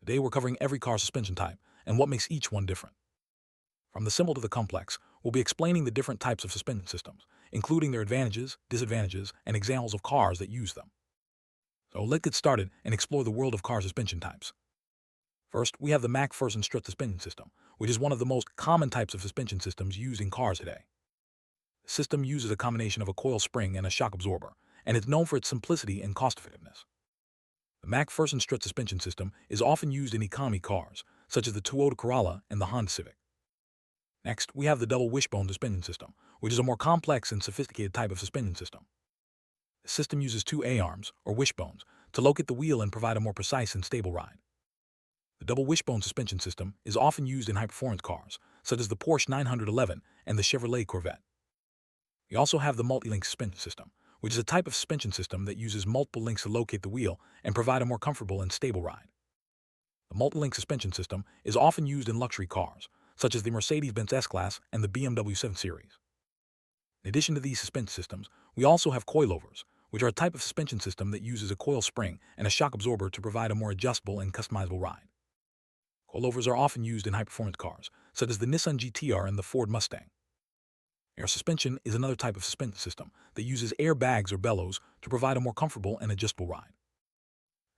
Today we're covering every car suspension type and what makes each one different. From the simple to the complex, we'll be explaining the different types of suspension systems, including their advantages, disadvantages, and examples of cars that use them. So let's get started and explore the world of car suspension types. First, we have the MacPherson strut suspension system, which is one of the most common types of suspension systems used in cars today. The system uses a combination of a coil spring and a shock absorber, and it's known for its simplicity and cost-effectiveness. The MacPherson strut suspension system is often used in economy cars, such as the Toyota Corolla and the Honda Civic. Next, we have the double wishbone suspension system, which is a more complex and sophisticated type of suspension system. The system uses two A-arms, or wishbones, to locate the wheel and provide a more precise and stable ride. The double wishbone suspension system is often used in high-performance cars, such as the Porsche 911 and the Chevrolet Corvette. We also have the multilink suspension system, which is a type of suspension system that uses multiple links to locate the wheel and provide a more comfortable and stable ride. The multilink suspension system is often used in luxury cars, such as the Mercedes-Benz S-Class and the BMW 7 Series. In addition to these suspension systems, we also have coilovers, which are a type of suspension system that uses a coil spring and a shock absorber to provide a more adjustable and customizable ride. Coilovers are often used in high-performance cars, such as the Nissan GT-R and the Ford Mustang. Air suspension is another type of suspension system that uses airbags or bellows to provide a more comfortable and adjustable ride.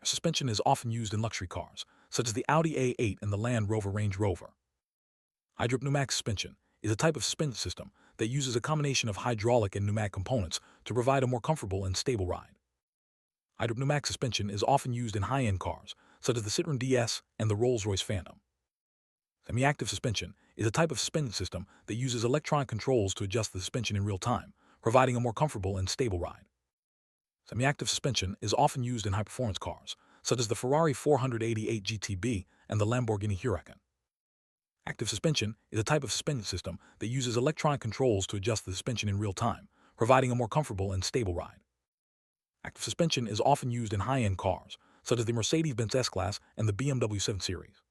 Air suspension is often used in luxury cars, such as the Audi A8 and the Land Rover Range Rover. Hydropneumatic suspension is a type of suspension system that uses a combination of hydraulic and pneumatic components to provide a more comfortable and stable ride. Hydropneumatic suspension is often used in high-end cars, such as the Citroën DS and the Rolls-Royce Phantom. Semiactive suspension is a type of suspension system that uses electronic controls to adjust the suspension in real time, providing a more comfortable and stable ride. Semiactive suspension is often used in high-performance cars, such as the Ferrari 488 GTB and the Lamborghini Huracan. Active suspension is a type of suspension system that uses electronic controls to adjust the suspension in real time, providing a more comfortable and stable ride. Active suspension is often used in high-end cars, such as the Mercedes-Benz S-Class and the BMW 7 Series.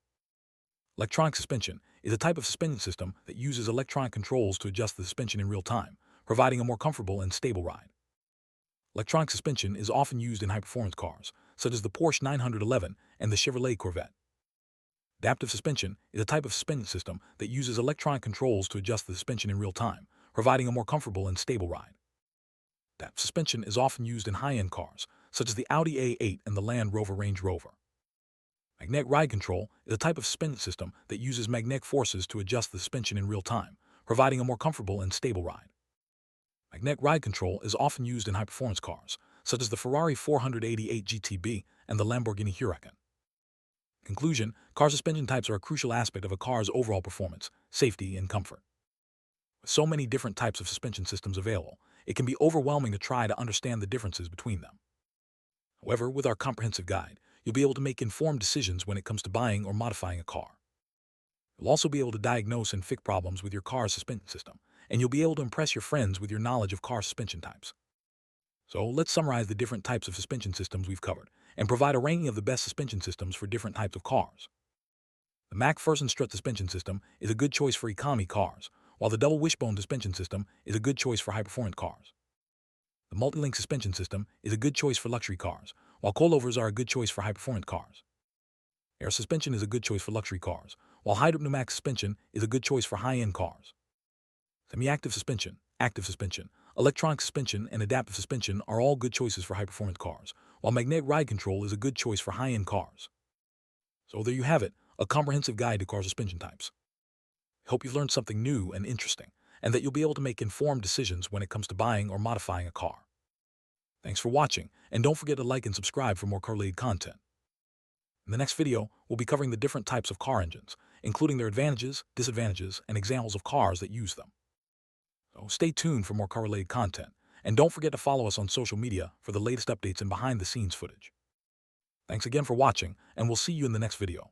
Electronic suspension is a type of suspension system that uses electronic controls to adjust the suspension in real time, providing a more comfortable and stable ride. Electronic suspension is often used in high-performance cars, such as the Porsche 911 and the Chevrolet Corvette. Adaptive suspension is a type of suspension system that uses electronic controls to adjust the suspension in real time, providing a more comfortable and stable ride. Adaptive suspension is often used in high-end cars, such as the Audi A8 and the Land Rover Range Rover. Magnetic ride control is a type of suspension system that uses magnetic forces to adjust the suspension in real time, providing a more comfortable and stable ride. Magnetic ride control is often used in high-performance cars, such as the Ferrari 488 GTB and the Lamborghini Huracan. In conclusion, car suspension types are a crucial aspect of a car's overall performance, safety, and comfort. With so many different types of suspension systems available, it can be overwhelming to try to understand the differences between them. However, with our comprehensive guide, you'll be able to make informed decisions when it comes to buying or modifying a car. You'll also be able to diagnose and fix problems with your car's suspension system, and you'll be able to impress your friends with your knowledge of car suspension types. So let's summarize the different types of suspension systems we've covered and provide a ranking of the best suspension systems for different types of cars. The MacPherson strut suspension system is a good choice for economy cars, while the double wishbone suspension system is a good choice for high-performance cars. The multilink suspension system is a good choice for luxury cars, while coilovers are a good choice for high-performance cars. Air suspension is a good choice for luxury cars, while hydropneumatic suspension is a good choice for high-end cars. Semi-active suspension, active suspension, electronic suspension, and adaptive suspension are all good choices for high-performance cars, while magnetic ride control is a good choice for high-end cars. So there you have it, a comprehensive guide to car suspension types. I hope you've learned something new and interesting, and that you'll be able to make informed decisions when it comes to buying or modifying a car. Thanks for watching, and don't forget to like and subscribe for more car-related content. In the next video, we'll be covering the different types of car engines, including their advantages, disadvantages, and examples of cars that use them. So stay tuned for more car-related content, and don't forget to follow us on social media for the latest updates and behind-the-scenes footage. Thanks again for watching, and we'll see you in the next video.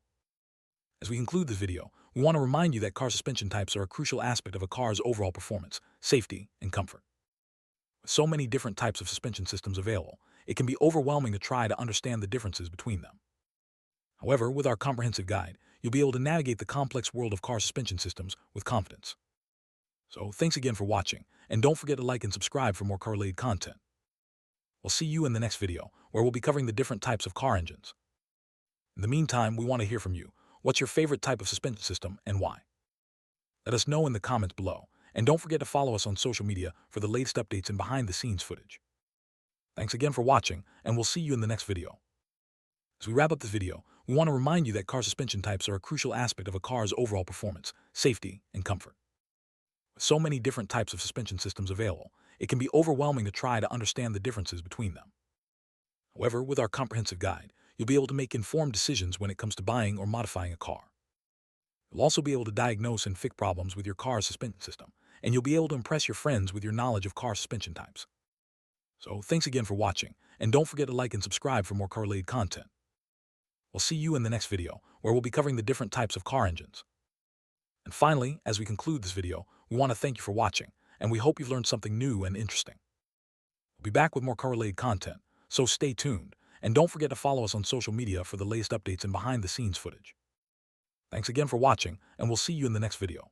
As we conclude this video, we want to remind you that car suspension types are a crucial aspect of a car's overall performance, safety, and comfort. With so many different types of suspension systems available, it can be overwhelming to try to understand the differences between them. However, with our comprehensive guide, you'll be able to navigate the complex world of car suspension systems with confidence. So thanks again for watching, and don't forget to like and subscribe for more car-related content. We'll see you in the next video, where we'll be covering the different types of car engines. In the meantime, we want to hear from you. What's your favorite type of suspension system and why? Let us know in the comments below. And don't forget to follow us on social media for the latest updates and behind-the-scenes footage. Thanks again for watching, and we'll see you in the next video. As we wrap up this video, we want to remind you that car suspension types are a crucial aspect of a car's overall performance, safety, and comfort. With so many different types of suspension systems available, it can be overwhelming to try to understand the differences between them. However, with our comprehensive guide, you'll be able to make informed decisions when it comes to buying or modifying a car. You'll also be able to diagnose and fix problems with your car's suspension system, and you'll be able to impress your friends with your knowledge of car suspension types. So thanks again for watching, and don't forget to like and subscribe for more car-related content. We'll see you in the next video, where we'll be covering the different types of car engines. And finally, as we conclude this video, we want to thank you for watching, and we hope you've learned something new and interesting. We'll be back with more car-related content, so stay tuned, and don't forget to follow us on social media for the latest updates and behind-the-scenes footage. Thanks again for watching, and we'll see you in the next video.